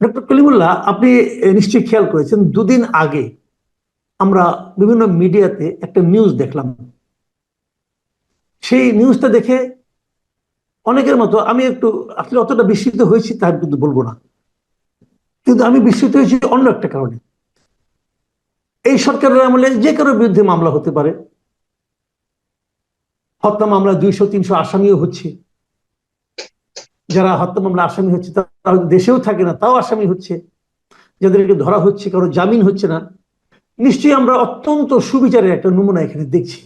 Doctor Kalimullah, আপনি নিশ্চয়ই খেয়াল করেছেন, দুদিন আগে আমরা বিভিন্ন মিডিয়াতে একটা নিউজ দেখলাম। সেই নিউজটা দেখে অনেকের মতো আমি একটু আসলে অতটা বিস্মিত হয়েছি তা কিন্তু বলবো না, কিন্তু আমি বিস্মিত হয়েছি অন্য একটা কারণে। এই সরকারের আমলে যে কারোর বিরুদ্ধে মামলা হতে পারে, হত্যা মামলা 200-300 আসামিও হচ্ছে। যারা হত্যা মামলা আসামি হচ্ছে তারা দেশেও থাকে না, তাও আসামি হচ্ছে। যাদেরকে ধরা হচ্ছে, কারো জামিন হচ্ছে না। নিশ্চয়ই আমরা অত্যন্ত সুবিচারের একটা নমুনা এখানে দেখছি।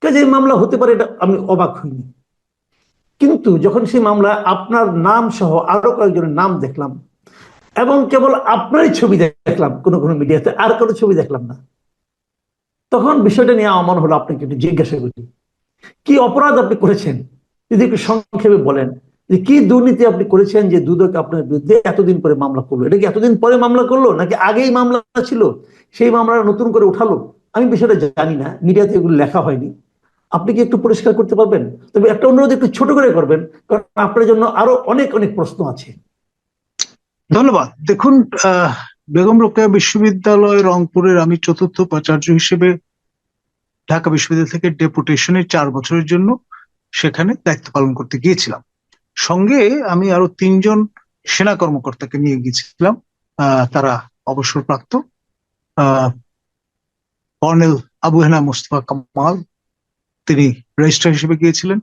কাজে মামলা হতে পারে, এটা আমি অবাক হইনি। কিন্তু যখন সেই মামলা আপনার নাম সহ আরো কয়েকজনের নাম দেখলাম, এবং কেবল আপনারই ছবি দেখলাম কোনো কোনো মিডিয়াতে, আর কোনো ছবি দেখলাম না, তখন বিষয়টা নিয়ে আমার মনে হলো আপনাকে একটু জিজ্ঞাসা করি, কি অপরাধ আপনি করেছেন, যদি একটু সংক্ষেপে বলেন যে কি দুর্নীতি আপনি করেছেন যে দুদক আপনার বিরুদ্ধে এতদিন পরে মামলা করলো। এটা কি এতদিন পরে মামলা করলো, নাকি আগেই মামলা ছিল, সেই মামলা নতুন করে উঠালো? আমি বিষয়টা জানি না, মিডিয়াতে এগুলো লেখা হয়নি। আপনি কি একটু পরিষ্কার করতে পারবেন? তবে একটা অনুরোধ, একটু ছোট করে করবেন, কারণ আপনার জন্য আরো অনেক অনেক প্রশ্ন আছে। ধন্যবাদ। দেখুন, বেগম রোকেয়া বিশ্ববিদ্যালয় রংপুরের আমি চতুর্থ উপাচার্য হিসেবে ঢাকা বিশ্ববিদ্যালয় থেকে ডেপুটেশনে 4 বছরের জন্য সেখানে দায়িত্ব পালন করতে গিয়েছিলাম। সঙ্গে আমি আরো 3জন সেনা কর্মকর্তাকে নিয়ে গিয়েছিলাম। তারা অবসরপ্রাপ্ত। কর্নেল আবু হেনা মোস্তফা কামাল, তিনি রেজিস্ট্রার হিসেবে গিয়েছিলেন।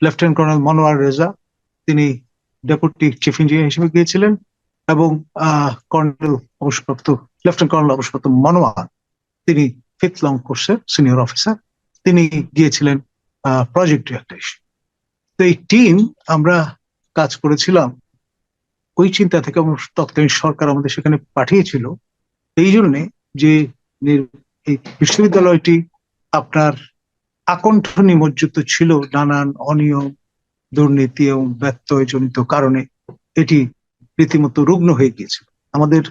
লেফটেন্যান্ট কর্নেল মনোয়ার রেজা, তিনি ডেপুটি চিফ ইঞ্জিনিয়ার হিসেবে গিয়েছিলেন। এবং কর্নেল অবসরপ্রাপ্ত লেফটেন্যান্ট কর্নেল অবসরপ্রাপ্ত মনোয়ার, তিনি 5th লং কোর্সের সিনিয়র অফিসার, তিনি গিয়েছিলেন প্রজেক্ট ডিরেক্টর হিসেবে। তো এই টিম আমরা কাজ করেছিলাম ওই চিন্তা থেকে। তৎকালীন সরকার আমাদের সেখানে পাঠিয়েছিল এই জন্যে যে এই বিশ্ববিদ্যালয়টি আপনার আকণ্ঠ নিমজ্জিত ছিল নানান অনিয়ম, দুর্নীতি এবং ব্যত্যয়জনিত কারণে এটি রীতিমতো রুগ্ন হয়ে গিয়েছিল। আমাদের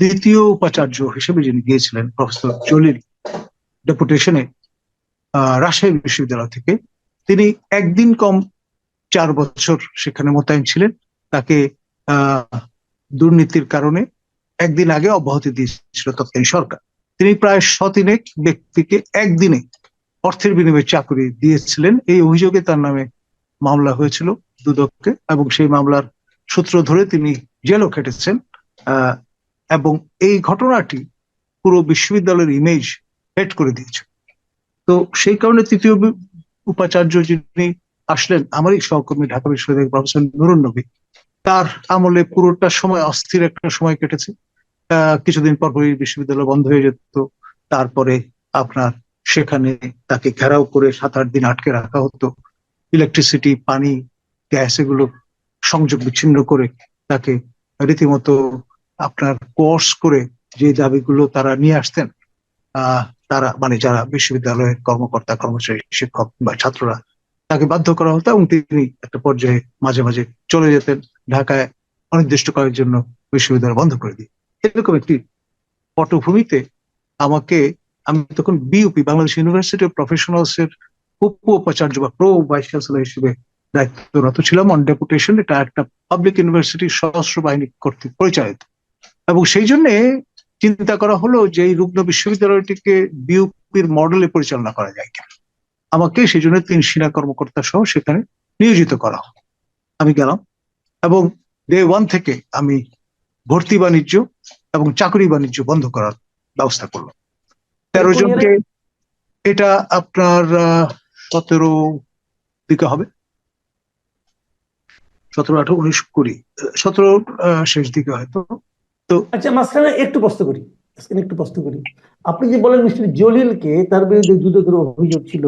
দ্বিতীয় উপাচার্য হিসেবে যিনি গিয়েছিলেন প্রফেসর জলিল ডেপুটেশনে রাজশাহী বিশ্ববিদ্যালয় থেকে, তিনি একদিন কম 4 বছর সেখানে মোতায়েন ছিলেন। তাকে দুর্নীতির কারণে একদিন আগে অব্যাহতি দিয়েছিল তৎকালীন সরকার। তিনি প্রায় 100 ব্যক্তিকে একদিনে অর্থের বিনিময়ে চাকরি দিয়েছিলেন। এই অভিযোগে তার নামে মামলা হয়েছিল দুদককে, এবং সেই মামলার সূত্র ধরে তিনি জেলও খেটেছেন। এবং এই ঘটনাটি পুরো বিশ্ববিদ্যালয়ের ইমেজ হেট করে দিয়েছে। তো সেই কারণে তৃতীয় উপাচার্য যিনি আসলেন, আমারই সহকর্মী ঢাকা বিশ্ববিদ্যালয়ের প্রফেসর নুরুন নবী, তার আমলে পুরোটা সময় অস্থির একটা সময় কেটেছে। কিছুদিন পর বিশ্ববিদ্যালয় বন্ধ হয়ে যেত। তারপরে আপনার সেখানে তাকে ঘেরাও করে 7-8 দিন আটকে রাখা হতো। ইলেকট্রিসিটি, পানি, গ্যাস এগুলো সংযোগ বিচ্ছিন্ন করে তাকে রীতিমতো আপনার কোর্স করে যে দাবিগুলো তারা নিয়ে আসতেন, তারা মানে যারা বিশ্ববিদ্যালয়ের কর্মকর্তা, কর্মচারী, শিক্ষক বা ছাত্ররা, তাকে বাধ্য করা হতো এবং তিনি একটা পর্যায়ে মাঝে মাঝে চলে যেতেন ঢাকায় অনির্দিষ্টকালের জন্য, বিশ্ববিদ্যালয় বন্ধ করে দিয়ে। এরকম একটি পটভূমিতে আমি তখন BUP, Bangladesh university of professionals এর উপ উপাচার্য বা প্রো ভাইস চ্যান্সেলর হিসেবে দায়িত্বরত ছিলাম অন ডেপুটেশন। এটা একটা পাবলিক ইউনিভার্সিটি, সশস্ত্র বাহিনী কর্তৃক পরিচালিত, এবং সেই জন্য চিন্তা করা হলো যে এই রুগ্ন বিশ্ববিদ্যালয়টিকে বিইউপির মডেলে পরিচালনা করা যায় কিনা। আমাকে সেই জন্য 3 সেনা কর্মকর্তা সহ সেখানে নিয়োজিত করা হয়। আমি গেলাম এবং ডে 1 থেকে আমি ভর্তি বাণিজ্য এবং চাকরি বাণিজ্য বন্ধ করার ব্যবস্থা করলাম। 13 জনকে, এটা আপনার 17 দিকে হবে, 17, 18, 19, 20, 17 শেষ দিকে হয়তো। তো আচ্ছা, মাঝখানে একটু প্রশ্ন করি। আপনি যে বলেন মিস্টার জলিলকে, তার বিরুদ্ধে দুদকের অভিযোগ ছিল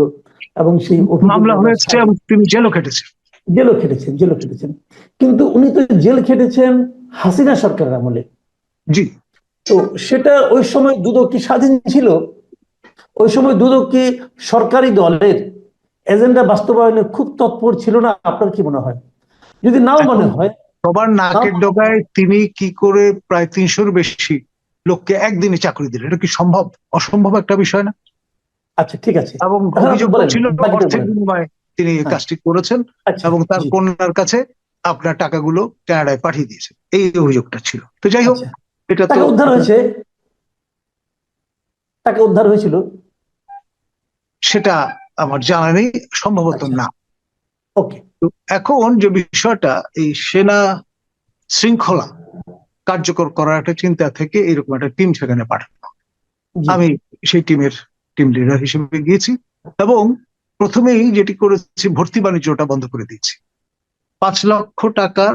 এবং সেই মামলা হয়েছে এবং তিনি জেলও খেটেছেন, কিন্তু উনি তো জেল খেটেছেন হাসিনা সরকারের আমলে। জি। তো সেটা ওই সময় দুদক কি স্বাধীন ছিল? ওই সময় দুদক কি সরকারি দলের এজেন্ডা বাস্তবায়নে খুব তৎপর ছিল না? আপনার কি মনে হয়? যদি নাও মনে হয়, সবার নাকের ডগায় তিনি কি করে প্রায় 300-র বেশি লোককে একদিনে চাকরি দিলেন? এটা কি সম্ভব? অসম্ভব একটা বিষয় না? আচ্ছা, ঠিক আছে। এবং অভিযোগ ছিল অর্থের বিনিময়ে তিনি কাজটি করেছেন এবং তার কন্যার কাছে আপনার টাকাগুলো কানাডায় পাঠিয়ে দিয়েছে, এই অভিযোগটা ছিল। তো যাই হোক, আচ্ছা, এটা তো টাকা উদ্ধার হয়েছে, টাকা উদ্ধার হয়েছিল? সেটা আমার জানা নেই, সম্ভবত আচ্ছা, না। ওকে। তো এখন যে বিষয়টা, এই সেনা শৃঙ্খলা কার্যকর করার একটা চিন্তা থেকে এরকম একটা টিম সেখানে পাঠানো। জি, আমি সেই টিম লিডার হিসেবে গিয়েছি এবং প্রথমেই যেটি করেছি, ভর্তি বাণিজ্যটা বন্ধ করে দিয়েছি। 5 লক্ষ টাকা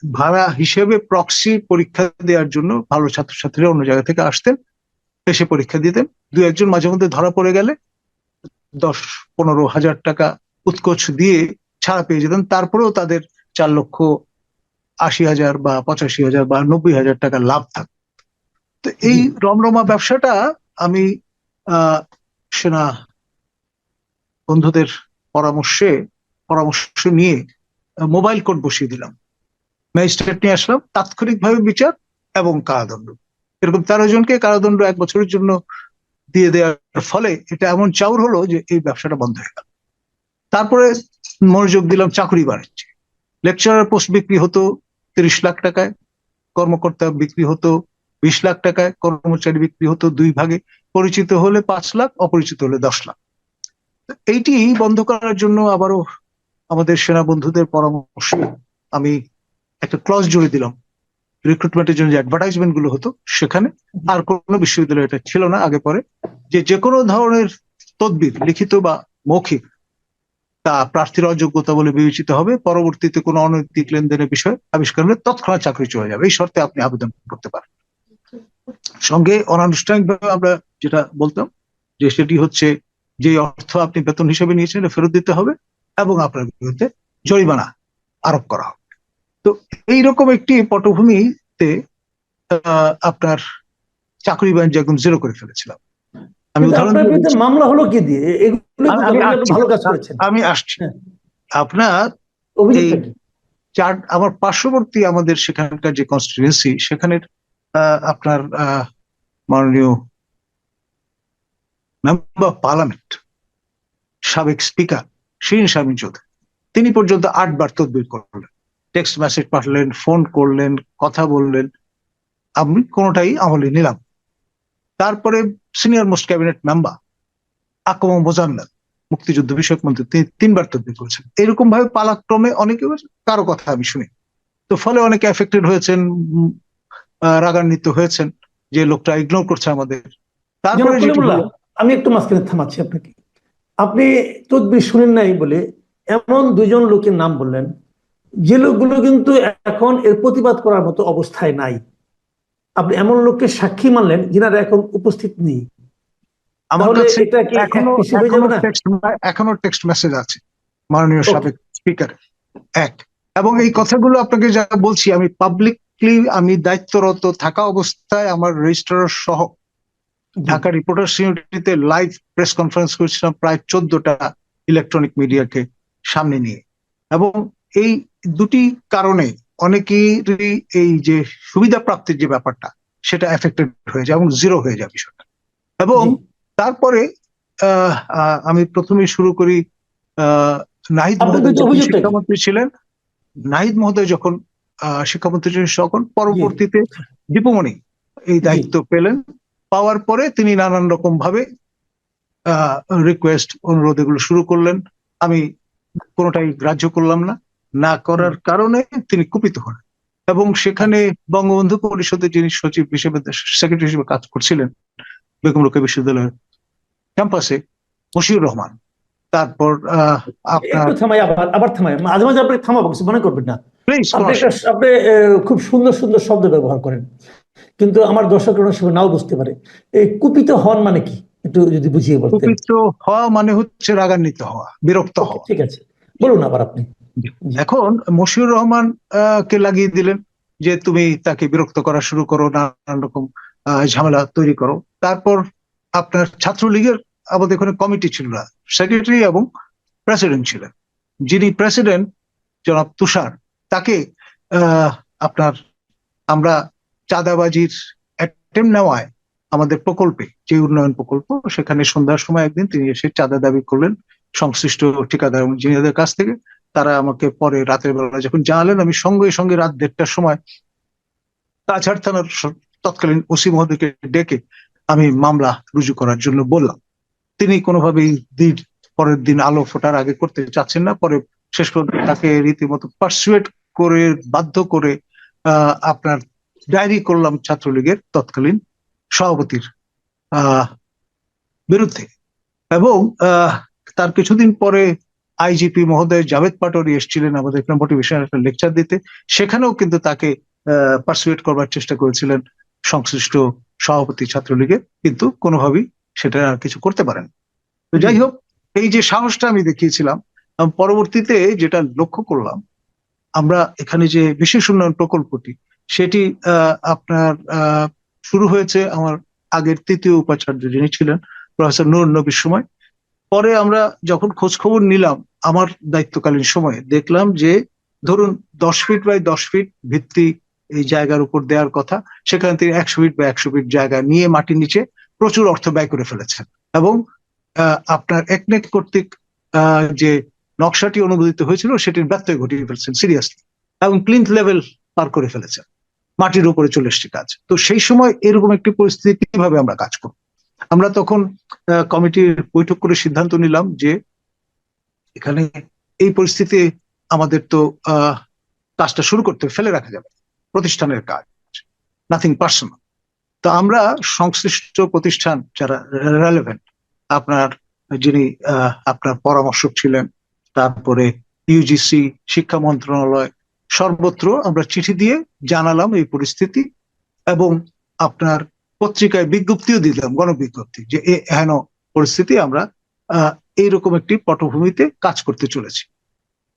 ভাড়া হিসেবে প্রক্সি পরীক্ষা দেওয়ার জন্য ভালো ছাত্রছাত্রীরা অন্য জায়গা থেকে আসতেন, এসে পরীক্ষা দিতেন। দু একজন মাঝে মধ্যে ধরা পড়ে গেলে 10-15 হাজার টাকা উৎকোচ দিয়ে ছাড়া পেয়ে যেতেন, তারপরেও তাদের 4,80,000 বা 85,000 বা 90,000 টাকা লাভ থাকতো। তো এই জি, রমরমা ব্যবসাটা আমি আহ সেনা বন্ধুদের পরামর্শ নিয়ে মোবাইল কোর্ট বসিয়ে দিলাম, ম্যাজিস্ট্রেট নিয়ে আসলাম, তাৎক্ষণিকভাবে বিচার এবং কারাদণ্ড। এরকম 13 জনকে কারাদণ্ড 1 বছরের জন্য দিয়ে দেওয়ার ফলে এটা এমন চাউর হলো যে এই ব্যবসাটা বন্ধ হয়ে গেল। তারপরে মনোযোগ দিলাম চাকরি বাণিজ্যে। লেকচারার পোস্ট বিক্রি হতো 30 লাখ টাকায়, কর্মকর্তা বিক্রি হতো 20 লাখ টাকায়, কর্মচারী বিক্রি হতো 2 ভাগে, পরিচিত হলে 5 লাখ, অপরিচিত হলে 10 লাখ। এইটি বন্ধ করার জন্য আবারও আমাদের সেনা বন্ধুদের পরামর্শে আমি একটা ক্লজ জুড়ে দিলাম। রিক্রুটমেন্টের জন্য যে অ্যাডভার্টাইজমেন্ট গুলো হতো সেখানে, আর কোনো বিশ্ববিদ্যালয় এটা ছিল না আগে পরে, যে কোনো ধরনের তদবির, লিখিত বা মৌখিক, তা প্রার্থীর অযোগ্যতা বলে বিবেচিত হবে। পরবর্তীতে কোনো অনৈতিক লেনদেনের বিষয় আবিষ্কার হলে তৎক্ষণাৎ চাকরি চলে যাবে, এই শর্তে আপনি আবেদন করতে পারেন। সঙ্গে অনানুষ্ঠানিকভাবে আমরা যেটা বলতাম যে সেটি হচ্ছে, যে অর্থ আপনি বেতন হিসেবে নিয়েছেন এটা ফেরত দিতে হবে এবং আপনার বিরুদ্ধে জরিমানা আরোপ করা হবে। তো এইরকম একটি পটভূমিতে আপনার চাকরি বাণিজ্য একদম জিরো করে ফেলেছিলাম। আমি কিন্তু উদাহরণ আপনার দিয়ে বিরুদ্ধে বলছি, মামলা হলো কি দিয়ে? এগুলো তো আমি দরকার, আপনি আসছি ভালো কাজ করেছেন। আমি আসছি হ্যাঁ, আপনার এই অভিযোগটা কি? আমার পার্শ্ববর্তী আমাদের সেখানকার যে কনস্টিটিউয়েন্সি, সেখানের আপনার মাননীয় মেম্বার অফ পার্লামেন্ট, সাবেক স্পিকার শিরীন শারমিন চৌধুরী, তিনি পর্যন্ত 8 বার তদবির করলেন, টেক্সট মেসেজ পাঠালেন, ফোন করলেন, কথা বললেন, আমি কোনোটাই আমলে নিলাম। তারপরে সিনিয়র মোস্ট ক্যাবিনেট মেম্বার আকম মোজাম্মেল, মুক্তিযুদ্ধ বিষয়ক মন্ত্রী, তিনি 3 বার তদবির করেছেন। এরকম ভাবে পালাক্রমে অনেকে, কারো কথা আমি শুনি। তো ফলে অনেকে এফেক্টেড হয়েছেন, রাগান্বিত হয়েছেন যে লোকটা ইগনোর করছে আমাদের। জনাব তারপরে যেটি কলিমুল্লাহ, হলো, আমি একটু মাঝখানে থামাচ্ছি আপনাকে। আপনি তদবির শুনেন নাই বলে এমন দুজন লোকের নাম বললেন যে লোকগুলো কিন্তু এখন এর প্রতিবাদ করার মতো অবস্থায় নাই। আপনি এমন লোককে সাক্ষী মানলেন যিনারা এখন উপস্থিত নেই। আমার তাহলে কাছে এটা কি এখনো এক হয়ে এখনো যাবে না? টেক্সট এখনো টেক্সট মেসেজ আছে মাননীয় ওকে, সাবেক স্পিকার। এক, এবং এই কথাগুলো আপনাকে যা বলছি, আমি পাবলিকলি, আমি দায়িত্বরত থাকা অবস্থায় আমার রেজিস্ট্রার সহ জি, ঢাকা রিপোর্টার্স ইউনিটিতে লাইভ প্রেস কনফারেন্স করেছিলাম প্রায় 14টা ইলেকট্রনিক মিডিয়াকে সামনে নিয়ে। এবং এই দুটি কারণে অনেকেরই এই যে সুবিধা প্রাপ্তির যে ব্যাপারটা, সেটা এফেক্টেড হয়ে যায় এবং জিরো হয়ে যায় বিষয়টা। এবং জি। তারপরে আমি প্রথমেই শুরু করি, আহ নাহিদ আপনার মহোদয় বিরুদ্ধে যখন অভিযোগটা কি? শিক্ষামন্ত্রী ছিলেন, নাহিদ মহোদয় যখন শিক্ষামন্ত্রী ছিলেন, তখন জি, পরবর্তীতে দীপুমণি এই জি, দায়িত্ব পেলেন। পাওয়ার পরে তিনি নানান রকম ভাবে রিকোয়েস্ট, অনুরোধ এগুলো শুরু করলেন। আমি কোনোটাই গ্রাহ্য করলাম না। না হুম, করার কারণে তিনি কুপিত হন এবং সেখানে আচ্ছা, বঙ্গবন্ধু পরিষদের যিনি সচিব হিসেবে, সেক্রেটারি হিসেবে কাজ করছিলেন বেগম রোকেয়া বিশ্ববিদ্যালয়ের ক্যাম্পাসে, মশিউর রহমান, তারপর আপনার, একটু থামাই, আবার আবার থামাই, মাঝে মাঝে আপনি থামাবো, কিছু মনে করবেন না। প্লিজ, আপনি আপনি খুব সুন্দর সুন্দর শব্দ ব্যবহার করেন, কিন্তু আমার দর্শকরা অনেক সময় নাও বুঝতে পারে। এই কুপিত হন মানে কি, একটু যদি বুঝিয়ে বলতেন। কুপিত হওয়া মানে হচ্ছে রাগান্বিত হওয়া, বিরক্ত ওকে, হওয়া। ঠিক আছে, বলুন আবার আপনি। জি, এখন মশিউর রহমান কে লাগিয়ে দিলেন যে তুমি তাকে বিরক্ত করা শুরু করো, নানান রকম ঝামেলা তৈরি করো। তারপর আপনার ছাত্রলীগের আমাদের এখানে কমিটি ছিল না, সেক্রেটারি এবং প্রেসিডেন্ট ছিলেন। যিনি প্রেসিডেন্ট জনাব তুষার, তাকে আহ, আপনার আমরা চাঁদাবাজির অ্যাটেম্প নেওয়ায় আমাদের প্রকল্পে, যে উন্নয়ন প্রকল্প, সেখানে সন্ধ্যার সময় একদিন তিনি এসে চাঁদা দাবি করলেন সংশ্লিষ্ট ঠিকাদার এবং ইঞ্জিনিয়ারদের কাছ থেকে। তারা আমাকে পরে রাতের বেলা যখন জানালেন, আমি সঙ্গে সঙ্গে রাত 1:30টার সময় কাছাড় থানার তৎকালীন ওসি মহোদয়কে ডেকে আমি মামলা রুজু করার জন্য বললাম। তিনি কোনোভাবেই পরের দিন আলো ফোটার আগে করতে চাচ্ছেন না। পরে শেষ পর্যন্ত তাকে রীতিমতো পারসুয়েট করে, বাধ্য করে আপনার ডায়েরি করলাম ছাত্রলীগের তৎকালীন সভাপতির বিরুদ্ধে। এবং তার কিছুদিন পরে আইজিপি মহোদয় জাভেদ পাটোয়ারি এসেছিলেন আমাদের মোটিভেশন একটা লেকচার দিতে। সেখানেও কিন্তু তাকে পারসুয়েট করবার চেষ্টা করেছিলেন সংশ্লিষ্ট সভাপতি ছাত্রলীগের, কিন্তু কোনোভাবেই সেটা আর কিছু করতে পারেন। তো যাই হোক, এই যে সাহসটা আমি দেখিয়েছিলাম, পরবর্তীতে যেটা লক্ষ্য করলাম, আমরা এখানে যে বিশেষ উন্নয়ন প্রকল্পটি, সেটি আপনার শুরু হয়েছে আমার আগের তৃতীয় উপাচার্য যিনি ছিলেন প্রফেসর নূর নবীর সময়। পরে আমরা যখন খোঁজ খবর নিলাম আমার দায়িত্বকালীন সময়ে, দেখলাম যে ধরুন 10 ফিট বাই 10 ফিট ভিত্তি এই জায়গার উপর দেওয়ার কথা, সেখানে তিনি 100 ফিট বা 100 ফিট জায়গা নিয়ে মাটির নিচে প্রচুর অর্থ ব্যয় করে ফেলেছেন। এবং আপনার একনেক কর্তৃক যে নকশাটি অনুমোদিত হয়েছিল সেটির ব্যত্যয় ঘটিয়ে ফেলছেন সিরিয়াসলি, এবং প্লিন্থ লেভেল পার করে ফেলেছেন, মাটির উপরে চলে এসছে কাজ। তো সেই সময় এরকম একটি পরিস্থিতি কিভাবে আমরা কাজ করব? আমরা তখন কমিটির বৈঠক করে সিদ্ধান্ত নিলাম যে এখানে এই পরিস্থিতি আমাদের তো কাজটা শুরু করতে ফেলে রাখা যাবে, প্রতিষ্ঠানের কাজ, নাথিং পার্সোনাল। তো আমরা সংশ্লিষ্ট প্রতিষ্ঠান যারা রেলেভেন্ট, আপনার যিনি আপনার পরামর্শক ছিলেন, তারপরে ইউজিসি, শিক্ষা মন্ত্রণালয়, সর্বত্র আমরা চিঠি দিয়ে জানালাম এই পরিস্থিতি, এবং আপনার পত্রিকায় বিজ্ঞপ্তিও দিলাম, গণবিজ্ঞপ্তি, যে এহেন পরিস্থিতি, আমরা এইরকম একটি পটভূমিতে কাজ করতে চলেছি।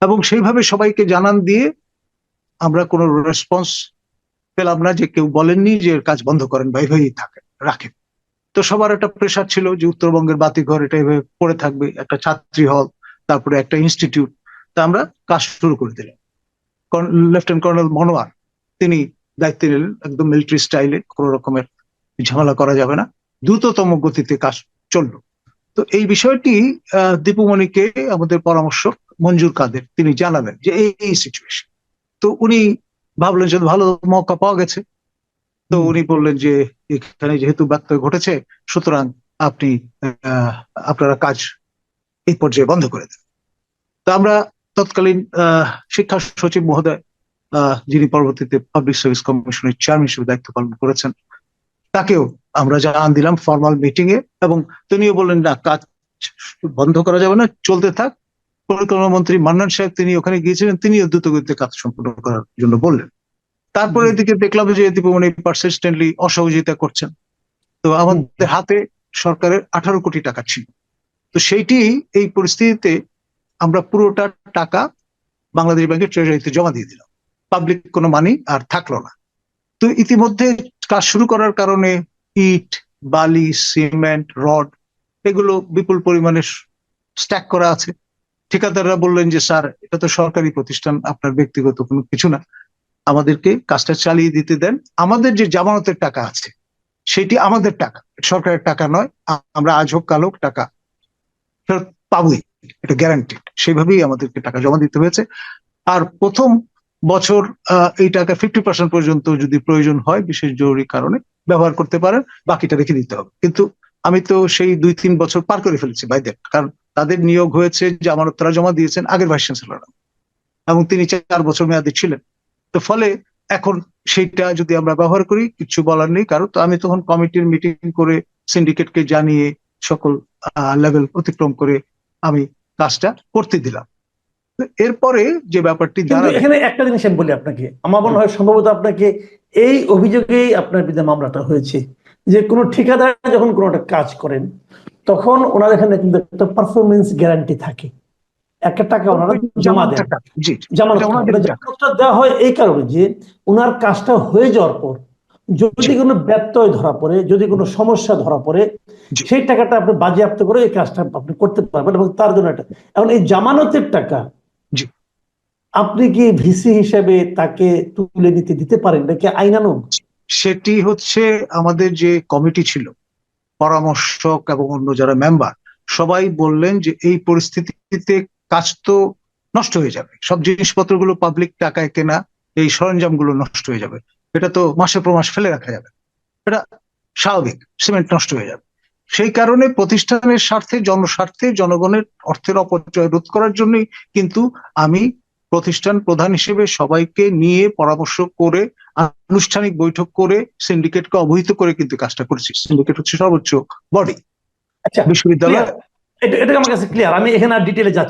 এবং সেইভাবে সবাইকে জানান দিয়ে আমরা কোনো রেসপন্স পেলাম না, যে কেউ বলেননি যে এর কাজ বন্ধ করেন বা এইভাবেই রাখেন। তো সবার একটা প্রেশার ছিল যে উত্তরবঙ্গের বাতিঘর এটা এভাবে পড়ে থাকবে, একটা ছাত্রী হল, তারপরে একটা ইনস্টিটিউট। তা আমরা কাজ শুরু করে দিলাম। লেফটেন্যান্ট কর্নেল মনোয়ার তিনি দায়িত্ব নিলেন, একদম মিলিটারি স্টাইলে, কোন রকমের ঝামেলা করা যাবে না, দ্রুততম গতিতে কাজ চললো। তো এই বিষয়টি দীপুমণিকে আমাদের পরামর্শক মঞ্জুর কাদের তিনি জানালেন যে এই সিচুয়েশন। তো উনি ভাবলেন যে ভালো মৌকা পাওয়া গেছে, তো উনি বললেন যে এখানে যেহেতু ব্যত্যয় ঘটেছে, সুতরাং আপনারা কাজ এই পর্যায়ে বন্ধ করে দেন। তো আমরা তৎকালীন শিক্ষা সচিব মহোদয়, যিনি পরবর্তীতে পাবলিক সার্ভিস কমিশনের চেয়ারম্যান হিসেবে দায়িত্ব পালন করেছেন, তাকেও আমরা জানান দিলাম ফর্মাল মিটিং এ, এবং তিনিও বললেন না, কাজ বন্ধ করা যাবে না, চলতে থাক। পরিকল্পনা মন্ত্রী মান্নান সাহেব তিনি ওখানে গিয়েছিলেন, তিনিও দ্রুতগতিতে কাজ সম্পূর্ণ করার জন্য বললেন। তারপরে এদিকে দেখলাম যে দীপুমণি পারসিস্টেন্টলি অসহযোগিতা করছেন। তো আমাদের হাতে সরকারের 18 কোটি টাকা ছিল। তো সেইটি এই পরিস্থিতিতে আমরা পুরোটা টাকা বাংলাদেশ ব্যাংকের ট্রেজারিতে জমা দিয়ে দিলাম, পাবলিক কোনো মানি আর থাকলো না। তো ইতিমধ্যে কাজ শুরু করার কারণে ইট, বালি, সিমেন্ট, রড এগুলো বিপুল পরিমাণে স্ট্যাক করা আছে। ঠিকাদাররা বললেন যে স্যার, এটা তো সরকারি প্রতিষ্ঠান, আপনার ব্যক্তিগত কোনো কিছু না, আমাদেরকে কাজটা চালিয়ে দিতে দেন, আমাদের যে জামানতের টাকা আছে সেটি আমাদের টাকা, সরকারের টাকা নয়, আমরা আজ হোক কাল হোক টাকা ফেরত পাবোই, এটা গ্যারান্টিড। সেভাবেই আমাদেরকে টাকা জমা দিতে হয়েছে। আর প্রথম বছর এই টাকা 50% পর্যন্ত যদি প্রয়োজন হয় বিশেষ জরুরি কারণে ব্যবহার করতে পারেন, বাকিটা রেখে দিতে হবে। কিন্তু আমি তো সেই 2-3 বছর পার করে ফেলেছি বাইদের, কারণ তাদের নিয়োগ হয়েছে যে আমানত তারা জমা দিয়েছেন আগের ভাইস চ্যান্সেলর, এবং তিনি 4 বছর মেয়াদী ছিলেন। তো ফলে এখন সেইটা যদি আমরা ব্যবহার করি কিছু বলার নেই কারো। তো আমি তখন কমিটির মিটিং করে সিন্ডিকেটকে জানিয়ে সকল লেভেল অতিক্রম করে আমি কাজটা করতে দিলাম। এরপরে যে ব্যাপারটি দাঁড়ায়, এখানে একটা জিনিস আমি বলি আপনাকে, আমার মনে হয় সম্ভবত আপনাকে এই অভিযোগেই আপনার বিরুদ্ধে মামলাটা হয়েছে, যে কোনো ঠিকাদার যখন কোনো একটা কাজ করেন তখন ওনার এখানে কিন্তু একটা পারফরমেন্স গ্যারান্টি থাকে, একটা টাকা ওনারা জমা দেন, জামানতটা দেওয়া হয় এই কারণে যে ওনার কাজটা হয়ে যাওয়ার পর যদি কোনো ব্যত্যয় ধরা পড়ে, যদি কোনো সমস্যা ধরা পড়ে, সেই টাকাটা আপনি বাজেয়াপ্ত করে এই কাজটা আপনি করতে পারবেন, এবং তার জন্য এটা। এখন এই জামানতের টাকা আপনি কি ভিসি হিসেবে তাকে তুলে নিতে দিতে পারেন নাকি আইনানুগ? সেটি হচ্ছে আমাদের যে কমিটি ছিল, পরামর্শক এবং অন্য যারা মেম্বার, সবাই বললেন যে এই পরিস্থিতিতে কাজ তো নষ্ট হয়ে যাবে, সব জিনিসপত্রগুলো পাবলিক টাকায় কেনা, এই সরঞ্জামগুলো নষ্ট হয়ে যাবে। এটা তো মাসের পর মাস ফেলে রাখা যাবে, এটা স্বাভাবিক, সিমেন্ট নষ্ট হয়ে যাবে। সেই কারণে প্রতিষ্ঠানের স্বার্থে, জনস্বার্থে, জনগণের অর্থের অপচয় রোধ করার জন্যই কিন্তু আমি প্রতিষ্ঠান প্রধান হিসেবে সবাইকে নিয়ে পরামর্শ করে, আনুষ্ঠানিক বৈঠক করে, সিন্ডিকেটকে অবহিত করে কিন্তু কাজটা করেছি। সিন্ডিকেট হচ্ছে সর্বোচ্চ বডি আচ্ছা, বিশ্ববিদ্যালয়। এটা আমার কাছে ক্লিয়ার, আমি এখানে আর ডিটেলে যাচ্ছি